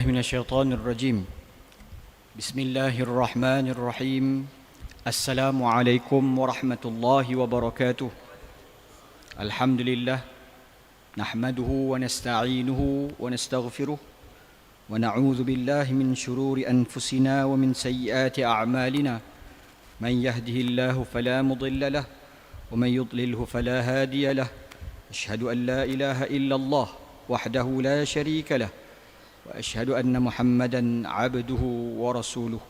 من الشيطان الرجيم. بسم الله الرحمن الرحيم. السلام عليكم ورحمة الله وبركاته. الحمد لله نحمده ونستعينه ونستغفره ونعوذ بالله من شرور أنفسنا ومن سيئات أعمالنا. من يهده الله فلا مضل له ومن يضلله فلا هادي له. أشهد أن لا إله إلا الله وحده لا شريك له وأشهد أن محمدًا عبده ورسوله.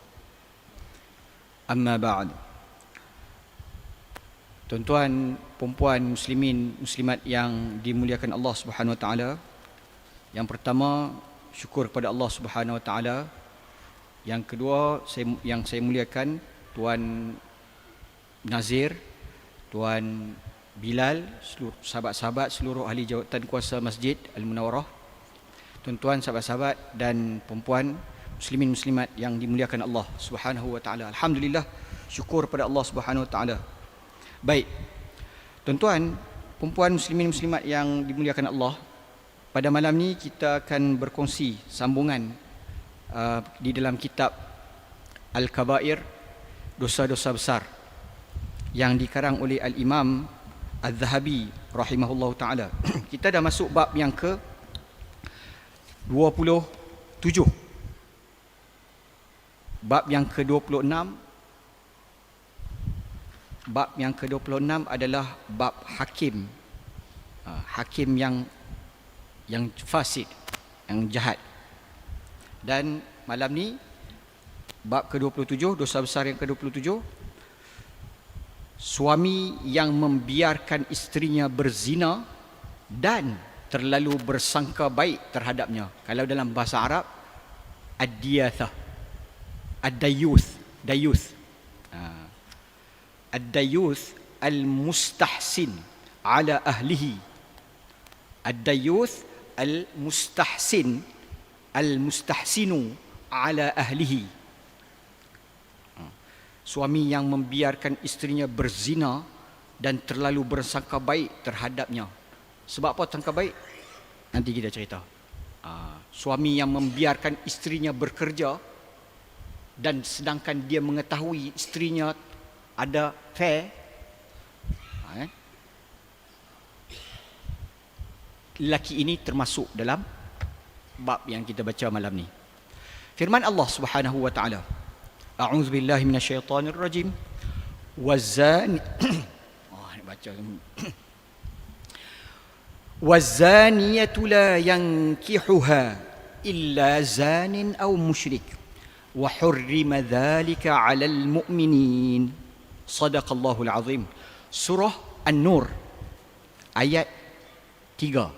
Amma ba'd. Tuan-tuan, puan-puan, muslimin, muslimat yang dimuliakan Allah Subhanahu wa taala. Yang pertama, syukur kepada Allah Subhanahu wa taala. Yang kedua, yang saya muliakan Tuan Nazir, Tuan Bilal, seluruh sahabat-sahabat, seluruh ahli jawatan kuasa Masjid Al-Munawwarah. Tuan-tuan, sahabat-sahabat dan perempuan, muslimin muslimat yang dimuliakan Allah Subhanahu wa taala. Alhamdulillah, syukur pada Allah Subhanahu wa taala. Baik. Tuan-tuan, perempuan, muslimin muslimat yang dimuliakan Allah, pada malam ni kita akan berkongsi sambungan di dalam kitab Al-Kabair, dosa-dosa besar, yang dikarang oleh Al-Imam Al-Zahabi rahimahullahu taala. Kita dah masuk bab yang ke 27. Bab yang ke-26. Bab yang ke-26 adalah bab hakim. Hakim yang fasid, yang jahat. Dan malam ni bab ke-27, dosa besar yang ke-27, suami yang membiarkan isterinya berzina dan terlalu bersangka baik terhadapnya. Kalau dalam bahasa Arab, ad-diyathah, ad-dayuth, dayuth. Ad-dayuth al-mustahsin ala ahlihi. Ad-dayuth al-mustahsin, al-mustahsinu ala ahlihi. Suami yang membiarkan isterinya berzina dan terlalu bersangka baik terhadapnya. Sebab apa sangka baik? Nanti kita cerita. Suami yang membiarkan isterinya bekerja dan sedangkan dia mengetahui isterinya ada affair, lelaki ini termasuk dalam bab yang kita baca malam ni. Firman Allah Subhanahu wa taala, A'udzu billahi minasyaitonir rajim. Wazani baca وَالزَّانِيَةُ لَا يَنْكِحُهَا إِلَّا زَانٍ أَوْ مُشْرِكٍ وَحُرِّمَ ذَلِكَ عَلَى الْمُؤْمِنِينَ. صدق الله العظيم. Surah An-Nur ayat 3.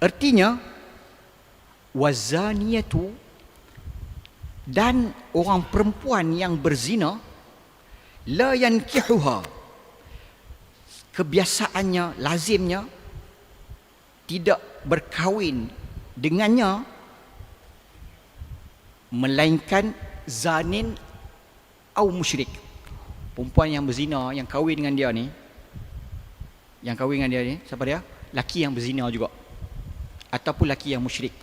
Artinya, wazaniyatu, dan orang perempuan yang berzina, la yankihuha, kebiasaannya, lazimnya tidak berkahwin dengannya melainkan zanin atau musyrik. Perempuan yang berzina, yang kahwin dengan dia ni, siapa dia? Laki yang berzina juga, ataupun laki yang musyrik.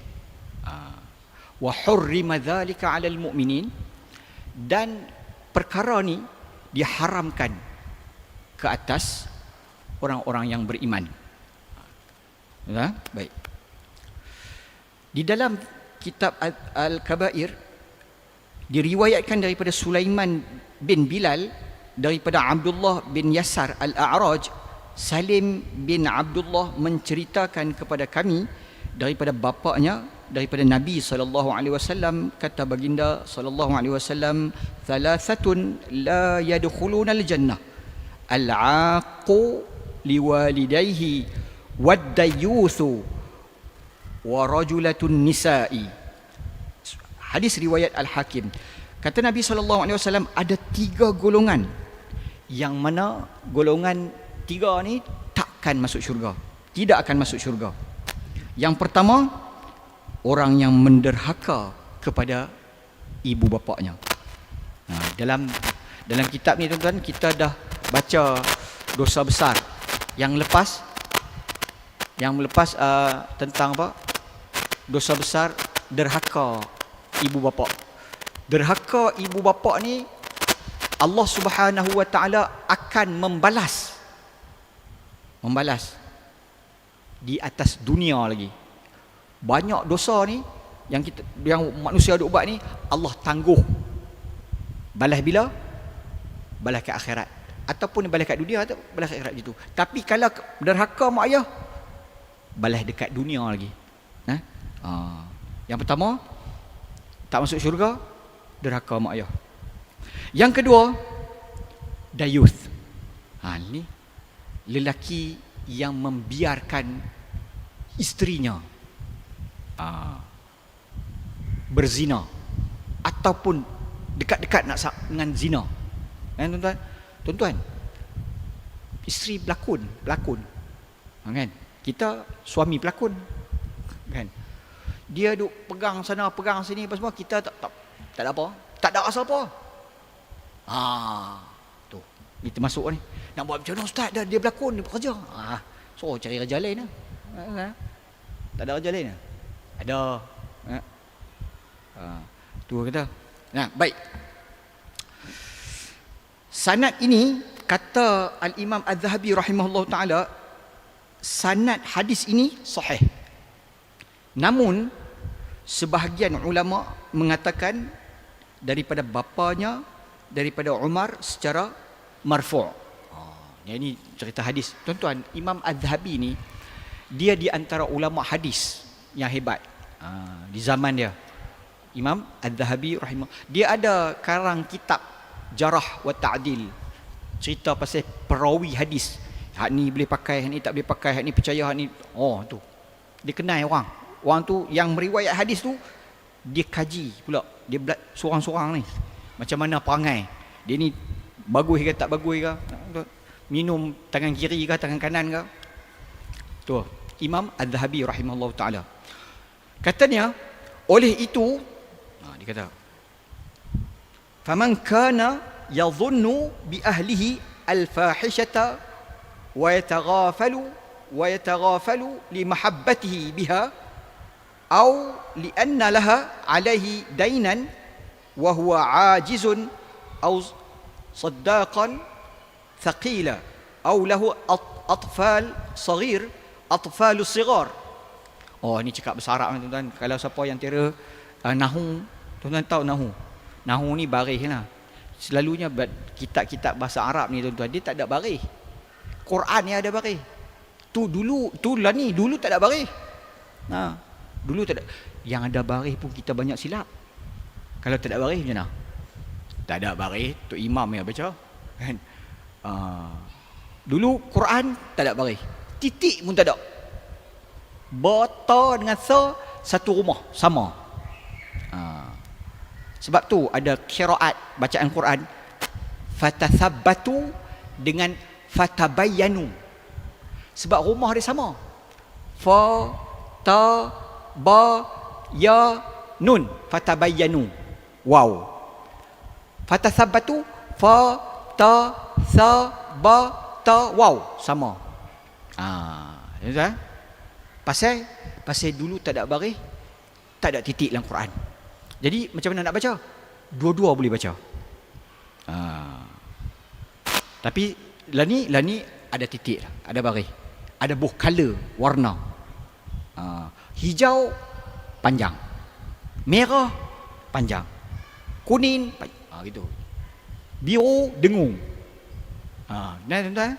Wa hurrima dzalika 'alal mu'minin, dan perkara ni diharamkan ke atas orang-orang yang beriman. Baik. Di dalam kitab Al-Kabair diriwayatkan daripada Sulaiman bin Bilal, daripada Abdullah bin Yasar Al-A'raj, Salim bin Abdullah menceritakan kepada kami daripada bapaknya, daripada Nabi SAW, kata baginda SAW, thalathatun la yadkhulunal jannah, al-'aqu liwalidayhi wad-dayuthu wa rajulatun nisa'i. Hadis riwayat Al-Hakim. Kata Nabi SAW, ada 3 golongan, yang mana golongan 3 ni takkan masuk syurga, tidak akan masuk syurga. Yang pertama, orang yang menderhaka kepada ibu bapaknya. Dalam kitab ni tuan-tuan, kita dah baca dosa besar yang lepas tentang apa? Dosa besar derhaka ibu bapa. Derhaka ibu bapa ni Allah Subhanahu wa taala akan membalas di atas dunia lagi. Banyak dosa ni yang manusia duk buat ni, Allah tangguh. Balas bila? Balas kat akhirat. Ataupun balas kat dunia atau balas kat akhirat gitu. Tapi kalau derhaka mak ayah, balas dekat dunia lagi. Yang pertama, tak masuk syurga, derhaka mak ayah. Yang kedua, dayuth. Ni lelaki yang membiarkan isterinya berzina ataupun dekat-dekat nak dengan zina. Tuan-tuan, isteri pelakon, kan? Kita suami pelakon, kan? Dia duk pegang sana, pegang sini, apa semua, kita tak ada apa, tak ada rasa apa. Tu, kita masuk ni. Nak buat macam mana ustaz? Dia berlakon, dia bekerja. So cari kerja lain lah. Tak ada kerja lain lah. Ada. Tu kata. Baik. Sanad ini kata Al-Imam Az-Zahabi rahimahullah taala, sanad hadis ini sahih. Namun sebahagian ulama mengatakan daripada bapanya, daripada Umar secara marfu'. Ini cerita hadis. Tuan-tuan, Imam Az-Zahabi ni dia di antara ulama hadis yang hebat di zaman dia. Imam Az-Zahabi rahimah, dia ada karang kitab Jarah wa Ta'dil, cerita pasal perawi hadis. Hak ni boleh pakai, hak ni tak boleh pakai, hak ni percaya, hak ni tu. Dia kenal orang. Orang tu yang meriwayat hadis tu, dia kaji pula. Dia seorang-seorang ni macam mana perangai. Dia ni bagus ke tak bagus ke? Minum tangan kiri ke tangan kanan ke? Tu Imam Az-Zahabi rahimahullah taala. Katanya, oleh itu dia kata, faman kana yadhunnu bi ahlihi al-fahishata wa yataghafalu li mahabbatihi biha aw li anna laha alayhi daynan wa huwa ajizun aw saddaqan thaqila aw lahu atfal saghir atfalus sighar. Ni cakap bahasa Arab, tuan-tuan. Kalau siapa yang kira nahu, tuan-tuan tahu nahu. Nahu ni baris lah. Selalunya kitab-kitab bahasa Arab ni, tuan-tuan, dia tak ada baris. Quran ni ada baris. Dulu tak ada baris. Dulu tak ada. Yang ada baris pun kita banyak silap. Kalau tak ada baris macam mana? Tak ada baris, tu imam yang baca, kan? Dulu Quran tak ada baris. Titik pun tak ada. Bata dengan sa satu rumah sama. Sebab tu ada qiraat bacaan Quran fatathabbatu dengan fatabayyanu. Sebab rumah dia sama. Fa ta ba ya nun, fatabayyanu. Wow. Fatathabbatu fa ta sa ba ta waw, sama. Pasal dulu tak ada baris, tak ada titik dalam Quran. Jadi macam mana nak baca? Dua-dua boleh baca. Tapi lah ni ada titik, ada baris, ada buh color, warna. Hijau panjang, merah panjang, kuning gitu. Biru dengung. Tuan-tuan,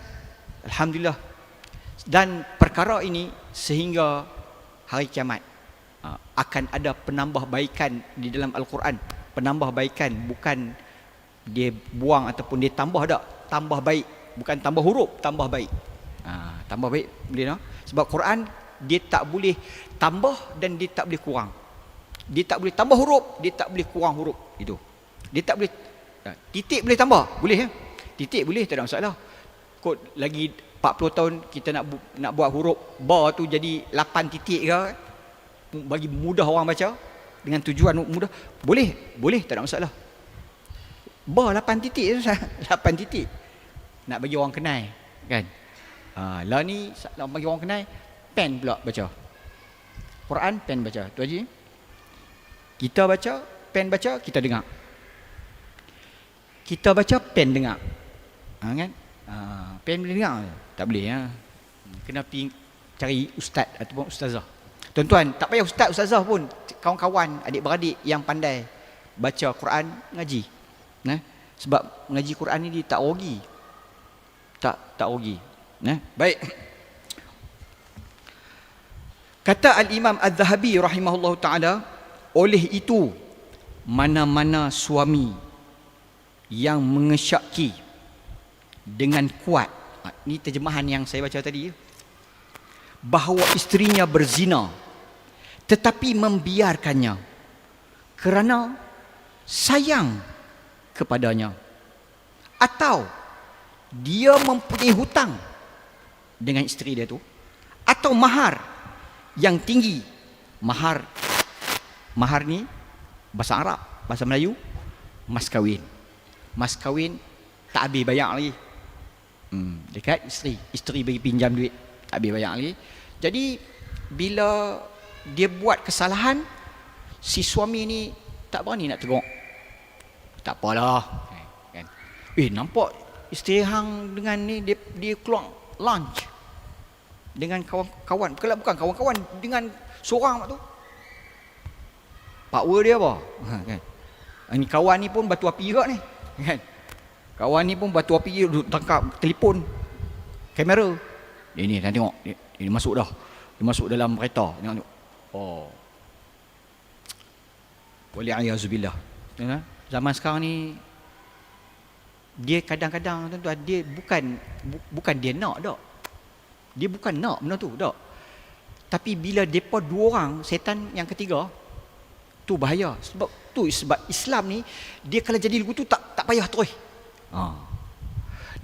alhamdulillah. Dan perkara ini sehingga hari kiamat akan ada penambahbaikan di dalam Al-Quran. Penambahbaikan, bukan dia buang ataupun dia tambah, tak, tambah baik, bukan tambah huruf, tambah baik. Tambah baik boleh, no? Sebab Quran dia tak boleh tambah dan dia tak boleh kurang. Dia tak boleh tambah huruf, dia tak boleh kurang huruf. Itu. Dia tak boleh. Titik boleh tambah, boleh ya? Titik boleh, tak ada masalah. Kod lagi 40 tahun kita nak buat huruf ba tu jadi 8 titik ke, bagi mudah orang baca, dengan tujuan mudah, boleh, tak ada masalah. Ba 8 titik tu, 8 titik nak bagi orang kenal, kan? Lah ni nak bagi orang kenal, pen pula baca Quran, pen baca. Tu Haji, Kita baca, pen baca, kita dengar. Kita baca, pen dengar. Kan? Pen boleh dengar. Tak boleh. Kena pergi cari ustaz ataupun ustazah. Tuan-tuan, tak payah ustaz, ustazah pun. Kawan-kawan, adik-beradik yang pandai baca Quran, ngaji. Sebab mengaji Quran ni dia tak rugi. Tak rugi. Baik. Kata Al-Imam Az-Zahabi rahimahullah ta'ala, oleh itu, mana-mana suami yang mengesyaki dengan kuat, ini terjemahan yang saya baca tadi, bahawa isterinya berzina, tetapi membiarkannya kerana sayang kepadanya, atau dia mempunyai hutang dengan isteri dia tu, atau mahar yang tinggi. Mahar ni bahasa Arab, bahasa Melayu mas kahwin. Mas kahwin tak habis bayar lagi. Dekat isteri bagi pinjam duit, tak habis bayar lagi. Jadi bila dia buat kesalahan, si suami ni tak berani nak tegur. Tak apalah kan. Nampak isteri hang dengan ni, dia keluar lunch dengan kawan-kawan, bukan kawan-kawan, dengan seorang tu. Power dia apa? Kan? Ini kawan ni pun batu api juga ni. Kan? Kawan ni pun batu api, duduk tangkap telefon, kamera. Ni nak tengok. Dia masuk dah. Dia masuk dalam kereta. Tengok. Oh. Wali'ayazubillah. Zaman sekarang ni, dia kadang-kadang tuan-tuan, dia bukan dia nak tak. Dia bukan nak benda tu tak. Tapi bila depa dua orang, setan yang ketiga, tu bahaya. Sebab Islam ni, dia kalau jadi lagu tu tak payah terus.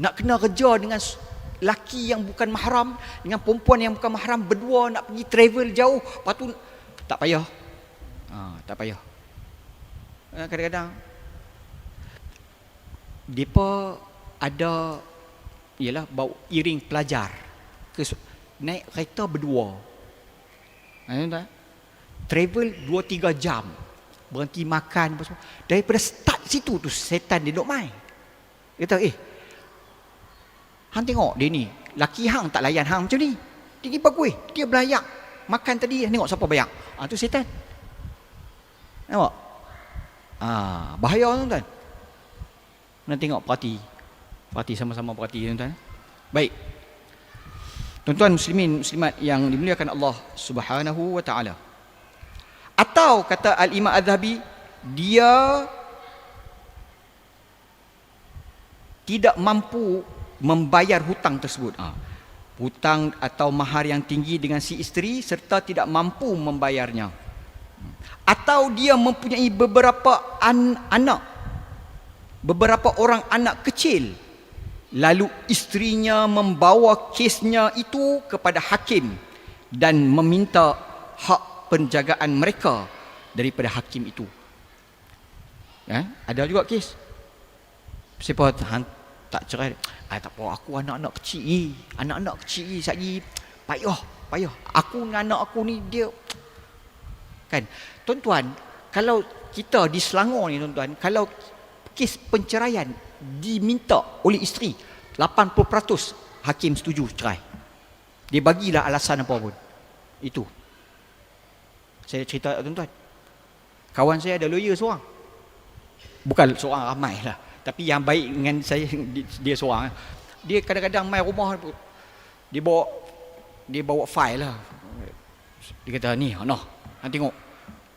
Nak kena kerja dengan laki yang bukan mahram, dengan perempuan yang bukan mahram, berdua nak pergi travel jauh, lepas tu tak payah. Tak payah. Kadang-kadang depa ada, ialah bawa iring pelajar naik kereta berdua, travel 2-3 jam, berhenti makan. Daripada start situ tu setan dia duk main. Dia kata, hang tengok dia ni, laki hang tak layan hang macam ni, dia bagus, dia belayak makan tadi, tengok siapa bayar. Tu setan. Nampak? Bahaya tuan-tuan. Nak tengok, perhati sama-sama perhati tuan-tuan. Baik. Tuan-tuan muslimin muslimat yang dimuliakan Allah Subhanahu wa taala. Atau kata Al-Imam Az-Zahabi, dia tidak mampu membayar hutang tersebut. Hutang atau mahar yang tinggi dengan si isteri, serta tidak mampu membayarnya. Atau dia mempunyai beberapa anak, beberapa orang anak kecil, lalu isterinya membawa kesnya itu kepada hakim dan meminta hak penjagaan mereka daripada hakim itu. Ada juga kes. Siapa tak cerai, tak apa, aku anak-anak kecil, sekali payah. Aku dengan anak aku ni, dia kan. Tuan-tuan, kalau kita di Selangor ni tuan-tuan, kalau kes penceraian diminta oleh isteri, 80% hakim setuju cerai. Dia bagilah alasan apa pun. Itu saya cerita tuan-tuan, kawan saya ada lawyer seorang, bukan seorang, ramai lah, tapi yang baik dengan saya dia seorang. Dia kadang-kadang main rumah, dia bawa file lah. Dia kata, ni hang tengok,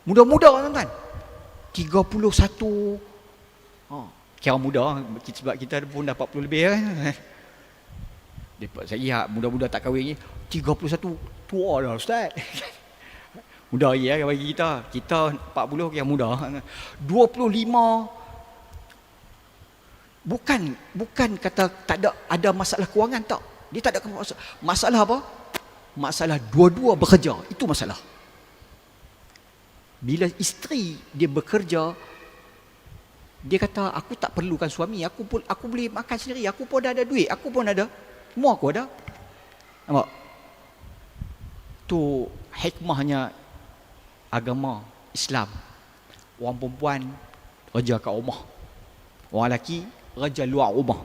muda-muda tuan-tuan, 31. Kira muda, sebab kita pun dah 40 lebih kan. Saya lihat muda-muda tak kahwin ni, 31 tua dah ustaz. Muda ya bagi kita 40 yang muda. 25 bukan kata tak ada masalah kewangan, tak. Dia tak ada masalah apa? Masalah dua-dua bekerja, itu masalah. Bila isteri dia bekerja, dia kata, aku tak perlukan suami, aku boleh makan sendiri, aku pun dah ada duit, aku pun ada, semua aku ada. Nampak? Tu hikmahnya agama Islam. Orang perempuan kerja kat rumah, orang lelaki kerja luar rumah.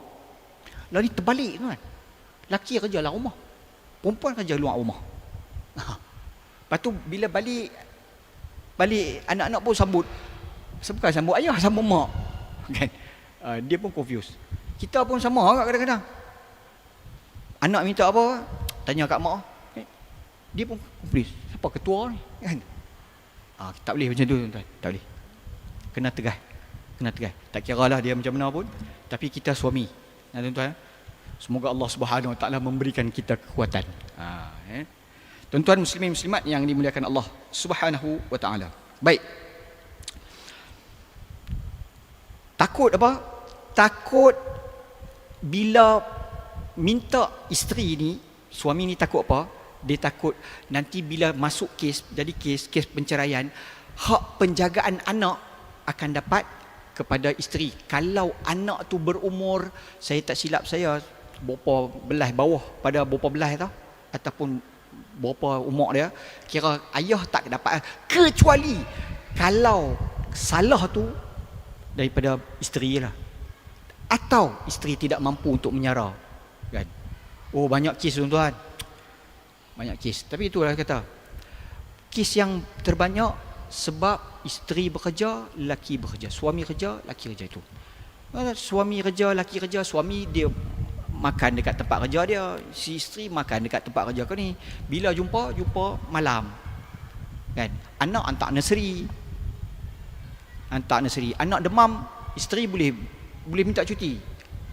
Lah ni terbalik kan. Lelaki kerja dalam rumah, perempuan kerja luar rumah. Lepas tu bila balik anak-anak pun sambut. Bukan sambut ayah, sambut mak. Kan? Dia pun confused. Kita pun sama kadang-kadang. Anak minta apa, tanya kat mak. Dia pun confused. Siapa ketua ni? Kan? Tak boleh macam tu tuan-tuan. Tak boleh. Kena tegas. Tak kira lah dia macam mana pun. Tapi kita suami. Tuan-tuan. Semoga Allah Subhanahu Wa Taala memberikan kita kekuatan. Tuan-tuan muslimin muslimat yang dimuliakan Allah Subhanahu Wa Taala. Baik. Takut apa? Takut bila minta isteri ni, suami ni takut apa? Dia takut nanti bila masuk kes, jadi kes penceraian, hak penjagaan anak akan dapat kepada isteri. Kalau anak tu berumur, saya tak silap saya, berapa belah bawah pada berapa belah tau, ataupun berapa umur dia, kira ayah tak dapat, kecuali kalau salah tu daripada isteri lah, atau isteri tidak mampu untuk menyara, kan? Oh, banyak kes tuan-tuan, banyak kes. Tapi itulah kata, kes yang terbanyak sebab isteri bekerja, lelaki bekerja, suami kerja, lelaki kerja. Itu suami kerja, lelaki kerja. Suami dia makan dekat tempat kerja dia, si isteri makan dekat tempat kerja kau ni. Bila jumpa malam, kan? Anak hantar nursery, anak demam, isteri boleh minta cuti,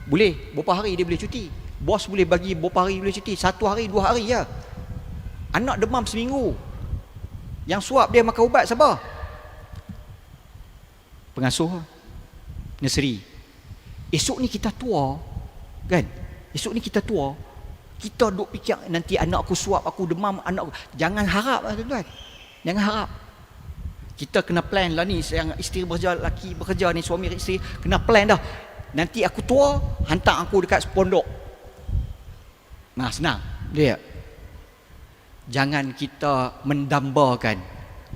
boleh berapa hari dia boleh cuti, bos boleh bagi berapa hari boleh cuti, 1 hari 2 hari je. Anak demam seminggu, yang suap dia makan ubat siapa? Pengasuh nursery. Esok ni kita tua, kan? Esok ni kita tua, kita duk fikir nanti anak aku suap, aku demam, anak aku. Jangan harap lah tuan-tuan, jangan harap. Kita kena plan lah ni, yang isteri bekerja, lelaki bekerja ni, suami isteri kena plan dah. Nanti aku tua, hantar aku dekat pondok. Nah, senang dia. Jangan kita mendambakan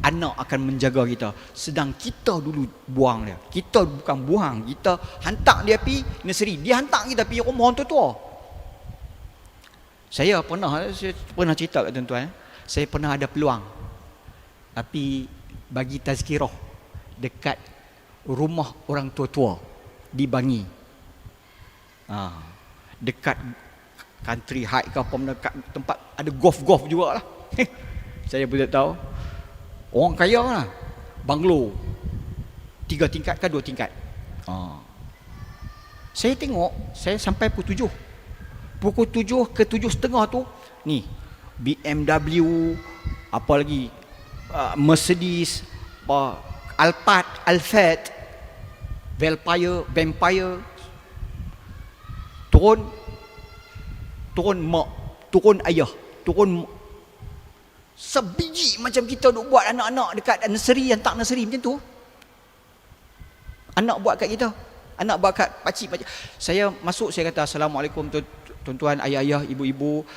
anak akan menjaga kita, sedang kita dulu buang dia. Kita bukan buang, kita hantar dia pergi nursery, dia hantar kita pergi rumah orang tua. Saya pernah cerita kat tuan-tuan, saya pernah ada peluang tapi bagi tazkirah dekat rumah orang tua-tua di Bangi, dekat country high ke apa, dekat tempat ada golf jugalah. Saya pun tak tahu. Orang kaya lah, banglo 3 tingkat ke 2 tingkat. Saya tengok, saya sampai pukul 7 ke 7:30 tu, ni BMW, apa lagi, Mercedes, Alphard, Vampire, turun mak, turun ayah, turun sebiji macam kita duk buat anak-anak dekat nursery, hantar nursery macam tu. Anak buat kat kita, anak buat kat pakcik. Saya masuk, saya kata, Assalamualaikum tuan-tuan, ayah-ayah, ibu-ibu,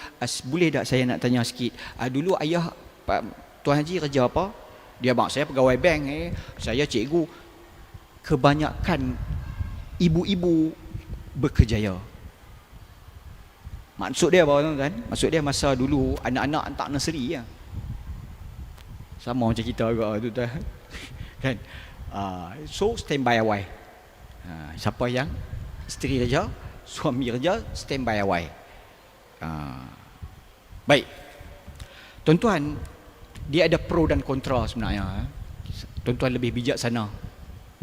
boleh tak saya nak tanya sikit? Dulu ayah Tuan Haji kerja apa? Dia bang, saya pegawai bank, saya cikgu. Kebanyakan ibu-ibu berkejaya. Maksud dia apa tuan-tuan? Maksud dia masa dulu anak-anak hantar nursery ya. Sama macam kita juga tuan-tuan. Kan? So stand by away. Siapa yang isteri kerja, suami kerja, stand by away. Baik. Tuan-tuan, dia ada pro dan kontra sebenarnya. Tuan-tuan lebih bijaksana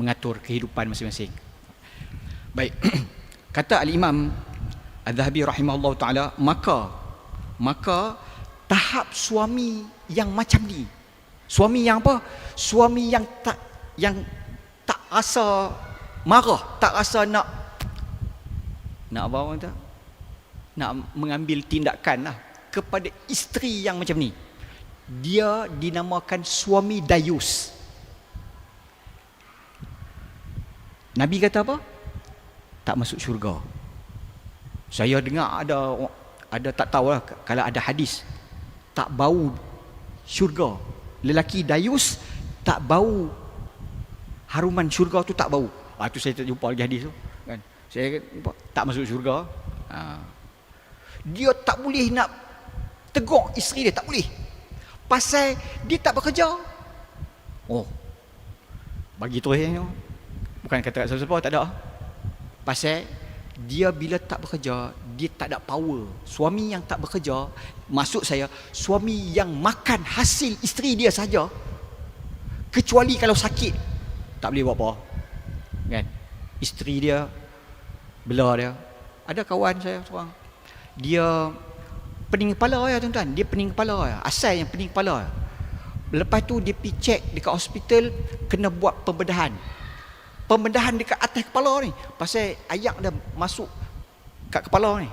mengatur kehidupan masing-masing. Baik. Kata Al-Imam Al-Dhahabi rahimahullah ta'ala, maka tahap suami yang macam ni, suami yang apa? Suami yang tak rasa marah, tak rasa nak apa orang kata, nak mengambil tindakan lah kepada isteri yang macam ni, dia dinamakan suami dayus. Nabi kata apa? Tak masuk syurga. Saya dengar ada tak tahulah, kalau ada hadis tak bau syurga. Lelaki dayus tak bau haruman syurga tu tak bau. Tu saya tak jumpa lagi hadis tu kan. Saya tak masuk syurga. Dia tak boleh nak tegur isteri dia, tak boleh. Pasal dia tak bekerja. Bagi tu bukan kata kat siapa-siapa, tak ada. Pasal dia bila tak bekerja, dia tak ada power. Suami yang tak bekerja, maksud saya, suami yang makan hasil isteri dia saja, kecuali kalau sakit, tak boleh buat apa. Kan? Isteri dia, bela dia. Ada kawan saya seorang, dia pening kepala ya tuan-tuan. Dia pening kepala ya. Asalnya pening kepala ya. Lepas tu dia pergi cek dekat hospital, kena buat pembedahan. Pembedahan dekat atas kepala ni. Pasal ayak dah masuk kat kepala ni.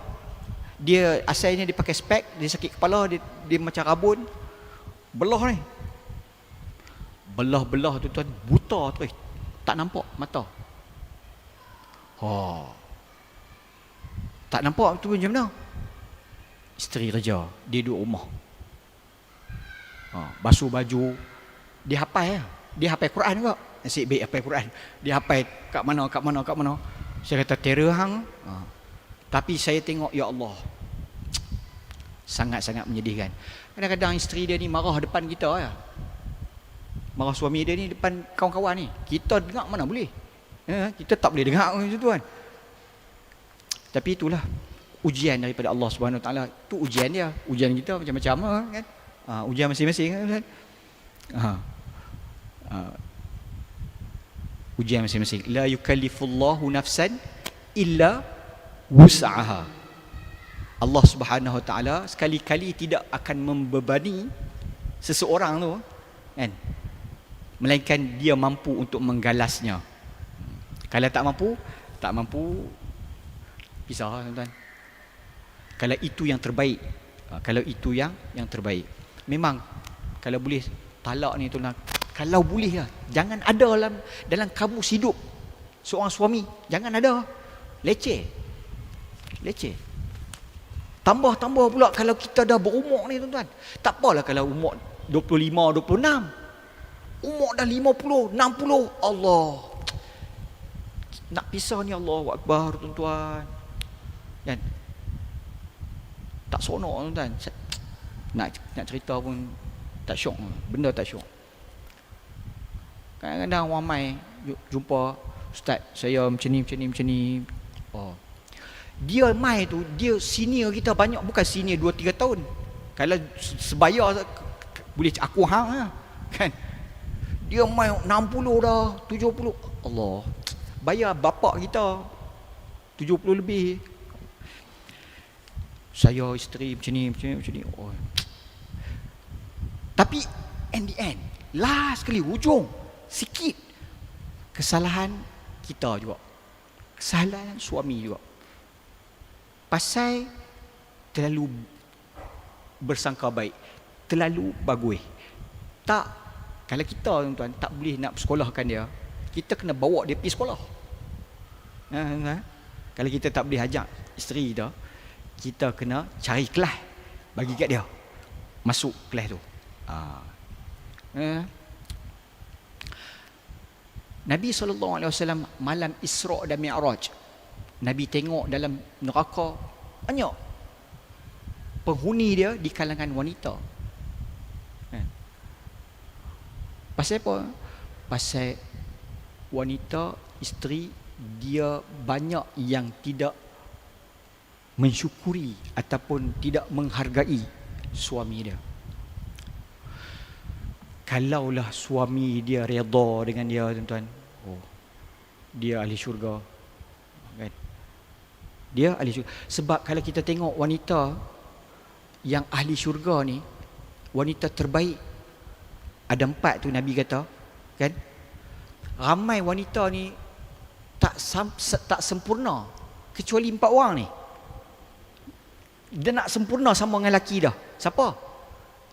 Dia asalnya dia pakai spek, dia sakit kepala, dia macam rabun. Belah ni. Belah-belah tu tuan, buta terus. Tak nampak mata. Tak nampak tu macam mana? Isteri kerja, dia duduk rumah. Basuh baju, dia hafal ya. Dia hafal Quran juga. Nasib baik hafal Quran. Dia hafal kat mana. Saya kata terror hang. Tapi saya tengok, ya Allah, sangat-sangat menyedihkan. Kadang-kadang isteri dia ni marah depan kita ya. Marah suami dia ni depan kawan-kawan ni. Kita dengar mana boleh. Kita tak boleh dengar macam tu kan. Tapi itulah ujian daripada Allah Subhanahu Wa Taala. Tu ujian dia. Ujian kita macam-macam kan. Ujian masing-masing kan. Ujian masing-masing. La yukallifullahu nafsan illa wus'aha. Allah Subhanahu Wa Taala sekali-kali tidak akan membebani seseorang tu kan, melainkan dia mampu untuk menggalasnya. Kalau tak mampu pisah tuan-tuan. Kalau itu yang terbaik, memang kalau boleh talak ni tuan, kalau boleh lah, jangan ada dalam kamus hidup seorang suami, jangan ada. Leceh. Tambah pula kalau kita dah berumur ni tuan-tuan. Tak apalah kalau umur 25, 26. Umur dah 50, 60, Allah. Nak pisah ni Allahu Akbar tuan-tuan. Kan? Tak seronok tuan-tuan. Nak cerita pun tak syok. Benda tak syok. Kadang-kadang orang mai jumpa, ustaz, saya macam ni. Dia mai tu, dia senior kita banyak, bukan senior 2-3 tahun. Kalau sebaya boleh aku hang lah. Kan? Dia mai 60 dah, 70. Allah. Bayar bapak kita 70 lebih. Saya isteri macam ni. Tapi in the end, last kali hujung sikit kesalahan kita juga. Kesalahan suami juga. Pasal terlalu bersangka baik, terlalu bagus. Tak, kalau kita tuan-tuan tak boleh nak sekolahkan dia, kita kena bawa dia pergi sekolah. Kalau kita tak boleh ajak isteri kita kena cari kelas bagi kat dia, masuk kelas tu. Nabi SAW malam Isra' dan Mi'raj, Nabi tengok dalam neraka banyak penghuni dia di kalangan wanita. Pasal apa? Pasal wanita, isteri dia banyak yang tidak mensyukuri ataupun tidak menghargai suami dia. Kalaulah suami dia redha dengan dia tuan-tuan, dia ahli syurga kan? Dia ahli syurga. Sebab kalau kita tengok wanita yang ahli syurga ni, wanita terbaik ada 4 tu Nabi kata kan. Ramai wanita ni tak sempurna kecuali 4 orang ni. Dia nak sempurna sama dengan lelaki dah. Siapa?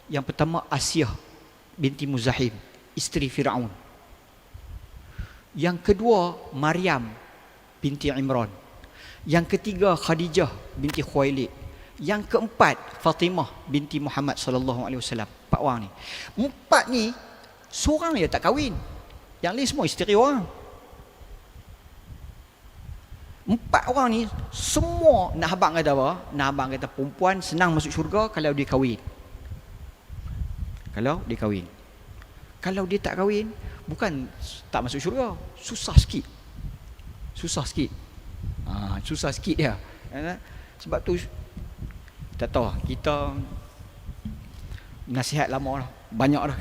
Yang pertama Asyah binti Muzahim, isteri Firaun. Yang kedua Maryam binti Imran. Yang ketiga Khadijah binti Khuwailid. Yang keempat Fatimah binti Muhammad sallallahu alaihi wasallam. 4 orang ni. 4 ni seorang je tak kahwin. Yang lain semua isteri orang. 4 orang ni semua nak habang kata apa? Nak habang kata perempuan senang masuk syurga kalau dia kahwin. Kalau dia kahwin. Kalau dia tak kahwin, bukan tak masuk syurga, susah sikit. Susah sikit. Susah sikit dia. Sebab tu tak tahu, kita nasihat lama dah, banyak dah.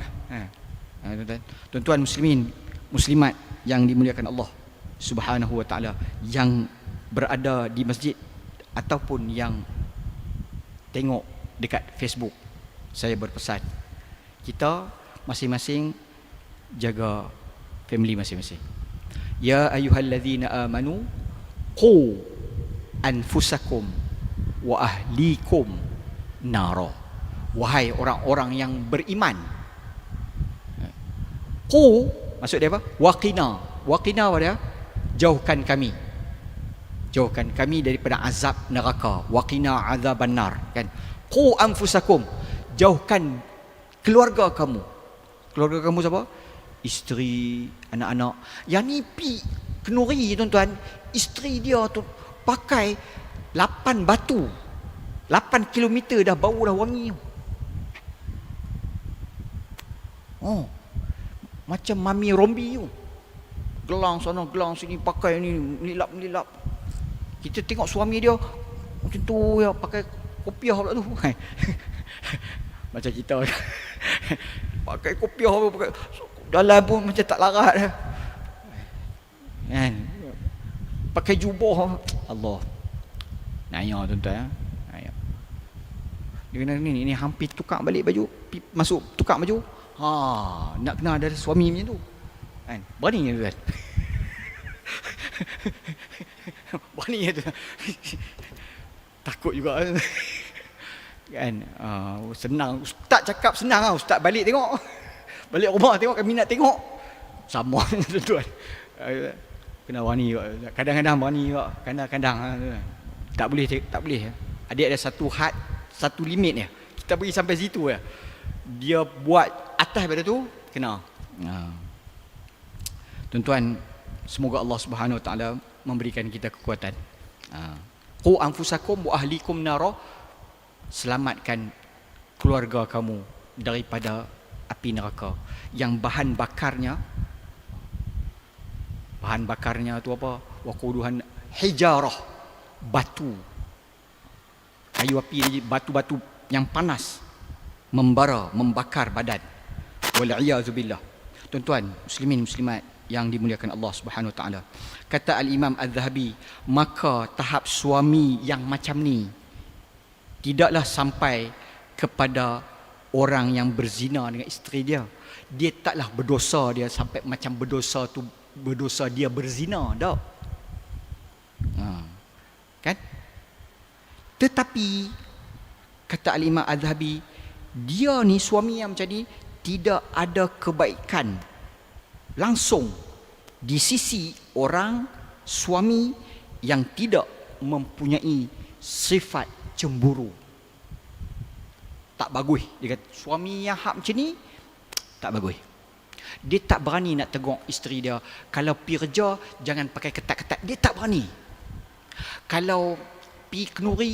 Tuan-tuan muslimin, muslimat yang dimuliakan Allah Subhanahu wa taala, yang berada di masjid ataupun yang tengok dekat Facebook, saya berpesan, kita masing-masing jaga family masing-masing. Ya ayyuhallazina amanu qu anfusakum wa ahlikum nara. Wahai orang-orang yang beriman. Qu maksud dia apa? Waqina. Waqina apa dia? Jauhkan kami. Jauhkan kami daripada azab neraka. Waqina azaban nar, kan? Qu anfusakum. Jauhkan keluarga kamu. Keluarga kamu siapa? Isteri, anak-anak. Yang ni pi kenuri, tuan-tuan. Isteri dia tu pakai 8 batu. 8 kilometer dah, bau dah wangi. Oh, macam Mami Rombi tu. Gelang sana, gelang sini, pakai ni, melilap-melilap. Kita tengok suami dia macam tu ya, pakai kopiah pula tu. Macam kita pakai kopiah, pakai dalam pun macam tak larat dah. Kan? Pakai jubah. Allah. Naya tuan-tuan. Naya. Dia kena ni hampir tukar balik baju, masuk tukar baju. Nak kena ada suami macam tu. Kan? Berani ke tuan? Berani ke tuan? Takut juga. Kan? Senang. Ustaz cakap senang lah. Ustaz balik tengok. Balik rumah tengok, kami nak tengok. Sama tuan-tuan. Kena berani juga. Kadang-kadang berani juga. Kadang-kadang tak boleh. Adik ada satu had, satu limit dia. Kita pergi sampai situ ya. Dia buat atas pada tu, kena. Tuan-tuan, semoga Allah Subhanahu Wa Taala memberikan kita kekuatan. Qu anfusakum wa ahlikum nara. Selamatkan keluarga kamu daripada api neraka yang bahan bakarnya tu apa? Waquduhan hijarah, batu, kayu api, batu-batu yang panas membara, membakar badan. Wal'iyazubillah. Tuan-tuan muslimin muslimat yang dimuliakan Allah Subhanahu Wa Taala, kata Al-Imam Az-Zahabi, maka tahap suami yang macam ni tidaklah sampai kepada orang yang berzina dengan isteri dia. Dia taklah berdosa dia sampai macam berdosa tu, berdosa dia berzina dah. Kan? Tetapi kata Al-Imam Az-Zahabi, dia ni suami yang macam ni tidak ada kebaikan langsung di sisi orang suami yang tidak mempunyai sifat cemburu. Tak bagus. Dia kata suami yang hak macam ni tak bagus. Dia tak berani nak tegur isteri dia. Kalau pergi kerja jangan pakai ketat-ketat. Dia tak berani. Kalau pergi kenuri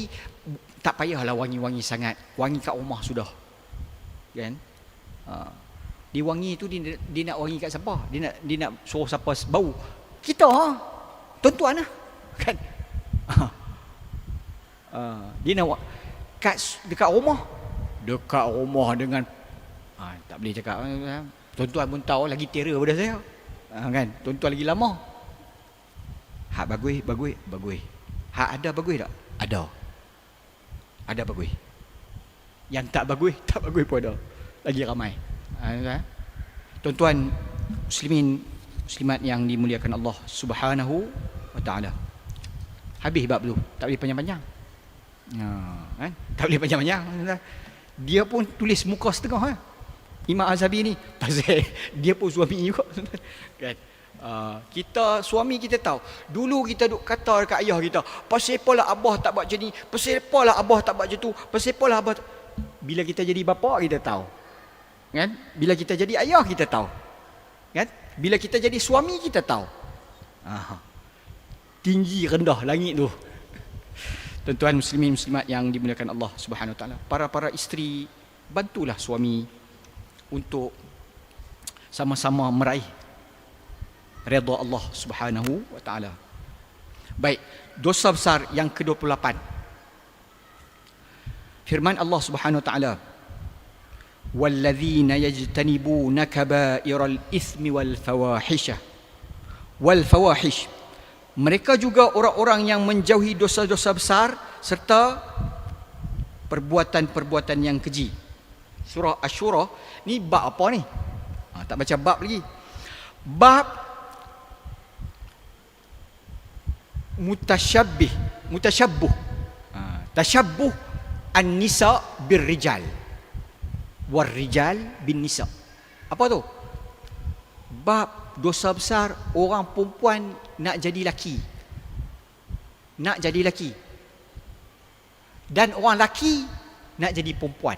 tak payahlah wangi-wangi sangat. Wangi kat rumah sudah. Kan? Dia wangi tu dia nak wangi kat siapa? Dia nak suruh siapa bau? Kita tuan-tuan lah. Kan? Dia nak dekat rumah. Dekat rumah dengan tak boleh cakap. Tuan-tuan pun tahu lagi terror pada saya. Kan? Tuan-tuan lagi lama. Hak bagus. Hak ada bagus tak? Ada bagus. Yang tak bagus pun ada. Lagi ramai. Tuan-tuan muslimin muslimat yang dimuliakan Allah Subhanahu Wa Taala. Habis bab tu. Tak boleh panjang-panjang. Kan? Tak boleh panjang-panjang. Dia pun tulis muka setengah. Imam Az-Zahabi ni pasal dia pun suami juga. Kan? Kita suami kita tahu. Dulu kita duk kata dekat ayah kita, pasal apalah abah tak buat macam ni, pasal apalah abah tak buat macam tu, pasal apalah abah. Bila kita jadi bapa kita tahu. Kan? Bila kita jadi ayah kita tahu. Kan? Bila kita jadi suami kita tahu. Tinggi rendah langit tu. Tuan-tuan muslimin muslimat yang dimuliakan Allah Subhanahu Wa Taala. Para isteri, bantulah suami untuk sama-sama meraih redha Allah Subhanahu Wa Taala. Baik, dosa besar yang ke-28. Firman Allah Subhanahu Wa Taala, "Walladzina yajtanibuna kaba'iral itsmi wal fawahisha." Wal fawahish. Mereka juga orang-orang yang menjauhi dosa-dosa besar serta perbuatan-perbuatan yang keji. Surah Asy-Syura ni bab apa ni? Tak baca bab lagi. Bab mutashabbuh. Tashabbuh an-nisa birrijal war rijal bin nisa. Apa tu? Bab dosa besar orang perempuan nak jadi laki. Nak jadi laki. Dan orang laki nak jadi perempuan.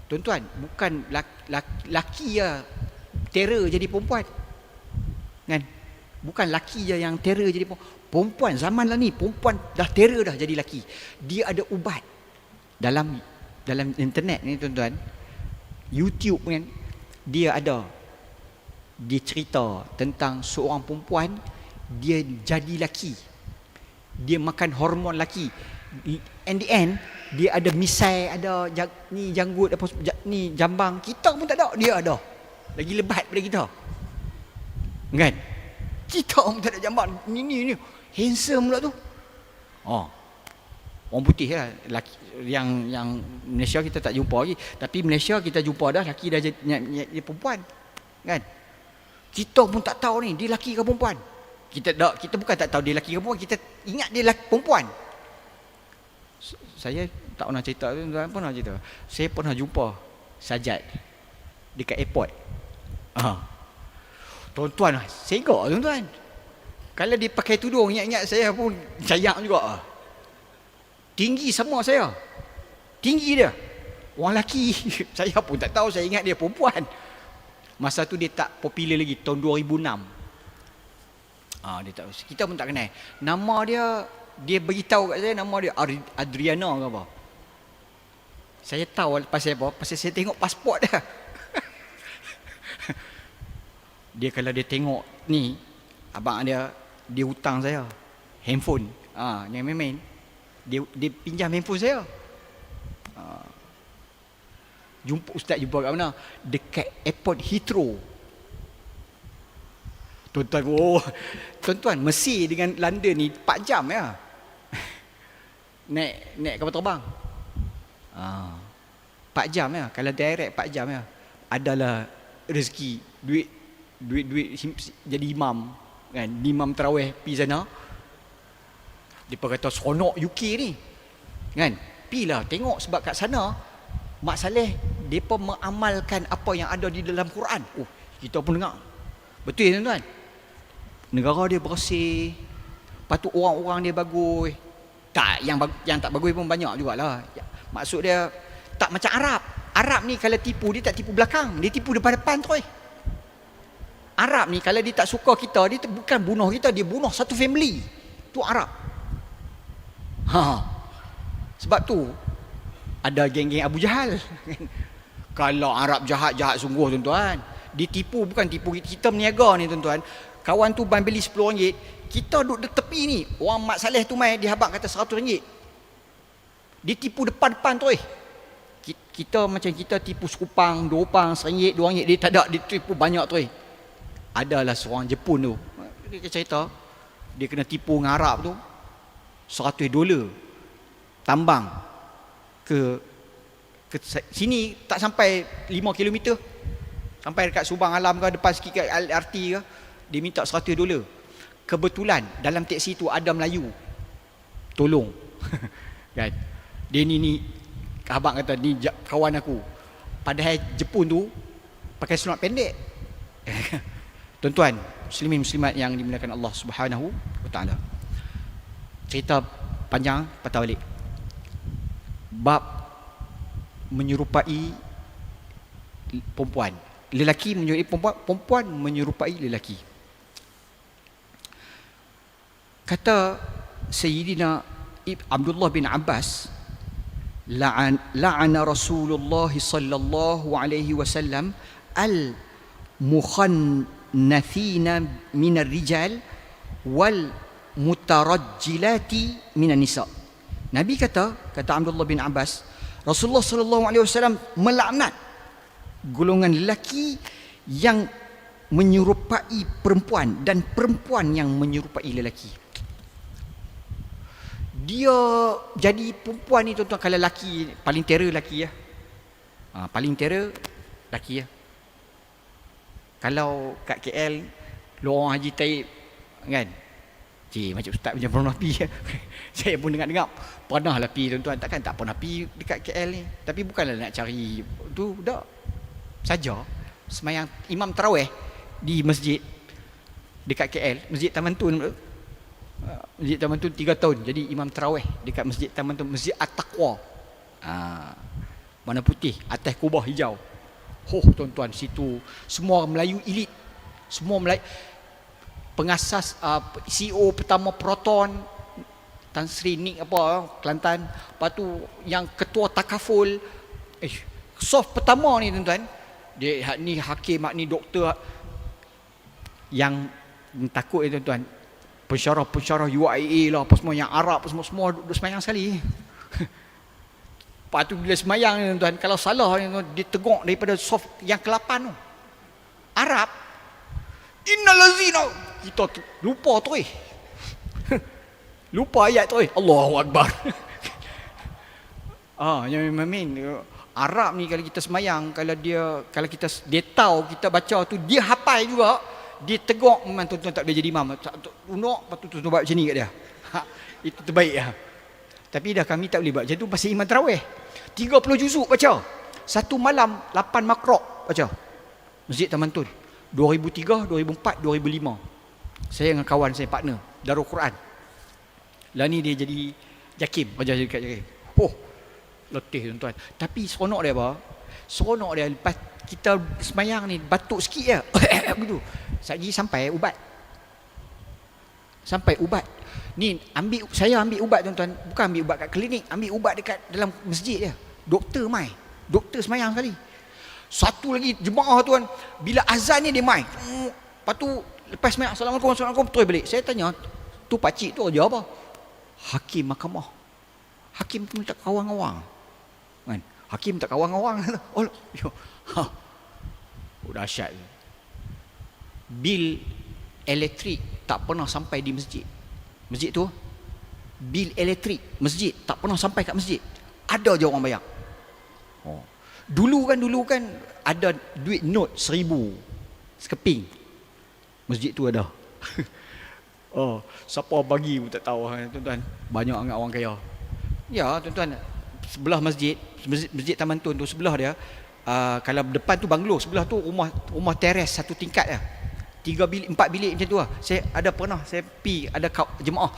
Tuan-tuan, bukan laki ya terror jadi perempuan. Kan? Bukan laki je yang terror jadi perempuan. Perempuan zaman lah ni, perempuan dah terror dah jadi laki. Dia ada ubat. Dalam internet ni tuan-tuan, YouTube kan, dia ada, dia cerita tentang seorang perempuan, dia jadi laki, dia makan hormon laki, in the end dia ada misai, ada ni janggut, apa ni jambang, kita pun tak ada, dia ada, lagi lebat daripada kita kan. Kita pun tak ada jambang, ni handsome pula tu. Orang putih lah, laki, yang Malaysia kita tak jumpa lagi, tapi Malaysia kita jumpa dah, laki dah jadi perempuan kan. Kita pun tak tahu ni dia laki ke perempuan. Kita bukan tak tahu dia laki ke perempuan, kita ingat dia laki perempuan. Saya tak pernah cerita, tuan pernah cerita. Saya pernah jumpa Sajad dekat airport. Tuan-tuan, segak tuan-tuan. Kalau dia pakai tudung, ingat-ingat saya pun sayang juga. Tinggi sama saya. Tinggi dia. Orang laki. Saya pun tak tahu, saya ingat dia perempuan. Masa tu dia tak popular lagi, tahun 2006. Dia tak, kita pun tak kenal. Nama dia beritahu kat saya nama dia Adriana ke apa. Saya tahu pasal apa? Pasal saya tengok pasport dia. Dia kalau dia tengok ni, abang dia hutang saya handphone. Yang main-main. Dia pinjam handphone saya. Ustaz jumpa kat mana? Dekat airport Heathrow. Tuan-tuan, Mesir dengan London ni 4 jam ya. Naik kapal terbang. 4 jam ya. Kalau direct 4 jam ya. Adalah rezeki, duit jadi imam kan, imam tarawih pi sana. Dia kata seronok UK ni kan, pi lah tengok, sebab kat sana Mak Saleh depa mengamalkan apa yang ada di dalam Quran. Kita pun dengar betul tuan-tuan, negara dia bersih, patut orang-orang dia bagus. Tak, yang tak bagus pun banyak jugalah. Maksud dia tak macam Arab ni kalau tipu, dia tak tipu belakang, dia tipu depan-depan terus. Arab ni kalau dia tak suka kita, dia bukan bunuh kita, dia bunuh satu family. Tu Arab. Sebab tu ada geng-geng Abu Jahal. Kalau Arab jahat sungguh tuan-tuan. Dia tipu, bukan tipu kita berniaga ni tuan-tuan. Kawan tu ban beli RM10, kita duduk di tepi ni, orang Mak Saleh tu mai dia habaq kata RM100. Dia tipu depan-depan tu. Kita macam kita tipu sekupang, RM2, RM1, RM2, dia tak ada, dia tipu banyak tu. Adalah seorang Jepun tu, dia cerita dia kena tipu dengan Arab tu $100 tambang ke sini, tak sampai 5 km, sampai dekat Subang Alam ke, depan sikit kat LRT ke, dia minta $100. Kebetulan dalam teksi tu ada Melayu, tolong kan. Dia ni abang kata ni kawan aku, padahal Jepun tu pakai seluar pendek. Tuan-tuan muslimin muslimat yang dimuliakan Allah Subhanahu Wa Taala, cerita panjang, patah balik. Bab menyerupai perempuan, lelaki menyerupai perempuan, perempuan menyerupai lelaki. Kata Sayyidina Abdullah bin Abbas, la'ana Rasulullah sallallahu alaihi wasallam al mukhannathina minar rijal wal mutarajjilati minan nisa. Nabi kata Abdullah bin Abbas, Rasulullah sallallahu alaihi wasallam melaknat golongan lelaki yang menyerupai perempuan dan perempuan yang menyerupai lelaki. Dia jadi perempuan ni tuan-tuan, kalau lelaki paling terror lelaki ya. Paling terror lelaki ya. Kalau kat KL lorong Haji Taib kan, macam ustaz macam pernah pergi ya. Saya pun dengar pernah lah pergi tuan-tuan, takkan tak pernah pergi dekat KL ni. Tapi bukanlah nak cari tu, dak saja semayang imam tarawih di masjid dekat KL, Masjid Taman Tun. Masjid Taman Tun 3 tahun jadi imam tarawih dekat Masjid Taman Tun, Masjid At-Taqwa. Warna putih, atas kubah hijau. Tuan-tuan, situ semua Melayu elit, semua Melayu. Pengasas CEO pertama Proton, Tan Sri Nik Kelantan. Lepas tu yang ketua Takaful, soft pertama ni tuan-tuan. Dia ni hakim, ni doktor. Yang takut ni tuan-tuan, pensyarah UIA lah, apa semua yang Arab, apa semua duduk semayang sekali. Lepas tu bila semayang ni tuan, kalau salah ni tuan, dia teguk daripada soft yang ke-8 tu, Arab, innalazina, kita lupa tu lupa ayat tu Allahu Akbar. Yang main Arab ni kalau kita semayang, kalau kita tahu kita baca tu, dia hafal juga. Dia teguk memang tuan-tuan tak boleh jadi imam. Unuk, lepas tu tuan-tuan buat macam ni kat dia. Itu terbaik lah. Tapi dah kami tak boleh buat macam tu pasal imam tarawih. 30 juzuk baca. Satu malam 8 makrok baca. Masjid Taman Tun. 2003, 2004, 2005. Saya dengan kawan saya, partner Darul Quran. Lah ni dia jadi jakim, baca dekat jakim. Letih tuan-tuan. Tapi seronok dia apa? Seronok dia lepas kita semayang ni batuk sikit je. Begitu. Sekejap sampai ubat. Ni saya ambil ubat tuan-tuan, bukan ambil ubat kat klinik, ambil ubat dekat dalam masjid je. Doktor mai. Doktor semayang sekali. Satu lagi jemaah tuan, bila azan ni dia mai. Lepas tu lepas semayang assalamualaikum terus balik. Saya tanya, tu pakcik tu kerja apa? Hakim mahkamah. Hakim tu tak kawang-kawang. Kan? Hakim tak kawang-kawang. Dahsyat. Bil elektrik tak pernah sampai di masjid. Masjid tu, bil elektrik masjid tak pernah sampai kat masjid. Ada je orang bayar. Dulu kan ada duit note 1,000 sekeping. Masjid tu ada. Siapa bagi pun tak tahu tuan-tuan. Banyak sangat orang kaya. Ya tuan-tuan, sebelah masjid Taman Tun tu, sebelah dia, kalau depan tu banglo, sebelah tu rumah teres satu tingkat lah. 3 bilik 4 bilik macam tu lah. Saya ada pernah saya pergi, ada jemaah.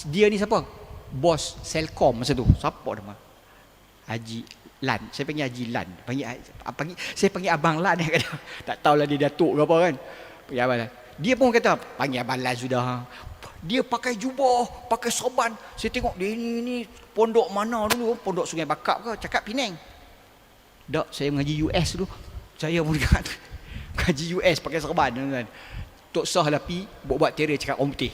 Dia ni siapa? Bos Selcom masa tu. Siapa nama? Haji Lan. Saya panggil Haji Lan. Saya panggil Abang Lan. Tak tahulah dia datuk ke apa kan. Panggil Abang Lan. Dia pun kata, panggil Abang Lan sudah. Dia pakai jubah, pakai sorban. Saya tengok dia ni pondok mana dulu? Pondok Sungai Bakap ke? Cakap Penang. Tak, saya mengaji US dulu. Saya pun dekat mengaji US pakai sorban kan. Tok Sah lah pi buat terer cakap orang putih.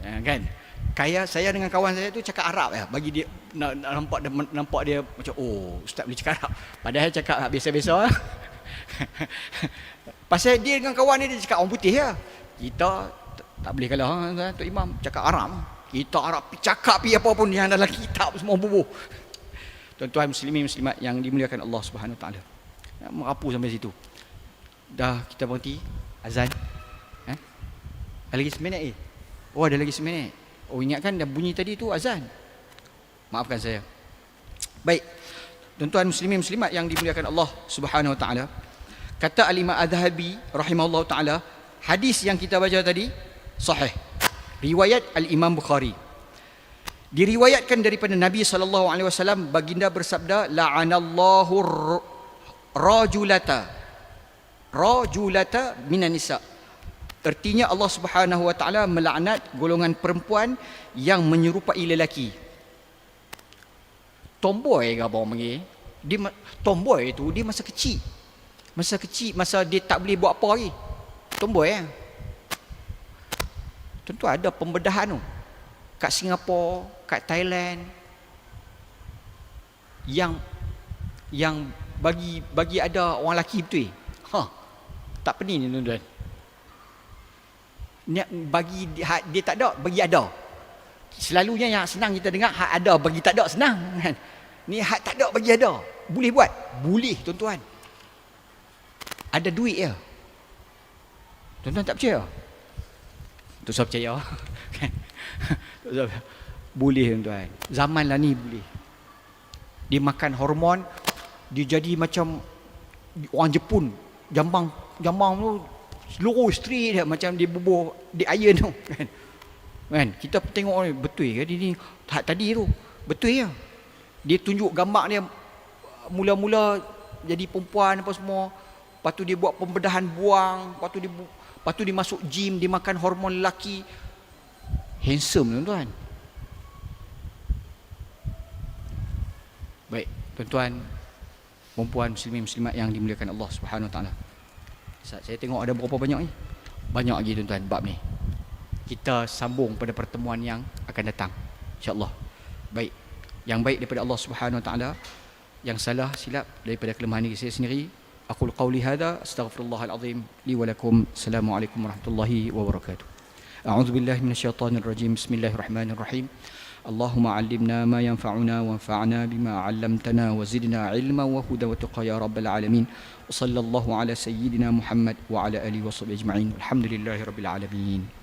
Kan? Kaya saya dengan kawan saya tu cakap Arab ya. Bagi dia nampak dia macam ustaz boleh cakap Arab. Padahal cakap biasa-biasa. Pasal dia dengan kawan dia cakap orang putih ya. Kita tak boleh kalah Tok Imam cakap Arab. Kita Arab cakap pi apa pun yang dalam kitab semua bubuh. Tuan-tuan muslimin muslimat yang dimuliakan Allah Subhanahu Wa Taala. Merapu sampai situ. Dah kita berhenti azan. Ada lagi seminit ada lagi seminit. Ingatkan dah bunyi tadi tu azan. Maafkan saya. Baik. Tuan-tuan muslimin muslimat yang dimuliakan Allah Subhanahu Wa Taala. Kata Al-Imam Adz-Dzahabi rahimahullah taala, hadis yang kita baca tadi sahih. Riwayat Al-Imam Bukhari. Diriwayatkan daripada Nabi SAW, baginda bersabda, la'anallahu rajulata rajulata minan nisa. Artinya Allah Subhanahu wa taala melaknat golongan perempuan yang menyerupai lelaki. Tomboy ke apa orang panggil? Tomboy tu dia masa kecil. Masa dia tak boleh buat apa lagi. Tomboy ya. Tentu ada pembedahan tu. Kat Singapura, kat Thailand, yang bagi ada orang lelaki betul. Tak pening ni tuan-tuan. Bagi dia tak ada, bagi ada. Selalunya yang senang kita dengar hak ada bagi tak ada senang kan. Ni hak tak ada bagi ada. Boleh buat? Boleh tuan-tuan. Ada duit ya. Tuan-tuan tak percaya? Tu saya percaya. Boleh tuan-tuan. Zaman lah ni boleh. Dia makan hormon, dia jadi macam orang Jepun. Jambang tu seluruh straight dia, macam dia bubuh di iron tu kan. Kita tengok ni betul ke dia ni tadi tu betul ya. Dia tunjuk gambar dia mula-mula jadi perempuan apa semua, lepas tu dia buat pembedahan buang, lepas tu dia masuk gym, dia makan hormon lelaki, handsome tuan-tuan. Baik tuan-tuan, perempuan muslimin muslimat yang dimuliakan Allah Subhanahu wa taala. Saya tengok ada berapa banyak ni? Banyak lagi tuan-tuan bab ni. Kita sambung pada pertemuan yang akan datang, insya-Allah. Baik. Yang baik daripada Allah Subhanahu wa taala, yang salah silap daripada kelemahan diri saya sendiri. Aqul qauli hadza astaghfirullahal azim li wa lakum. Assalamualaikum warahmatullahi wabarakatuh. A'udzu billahi minasyaitonir rajim. Bismillahirrahmanirrahim. اللهم علمنا ما ينفعنا وانفعنا بما علمتنا وزدنا علما وهدى وتقى يا رب العالمين وصلى الله على سيدنا محمد وعلى آله وصحبه أجمعين الحمد لله رب العالمين.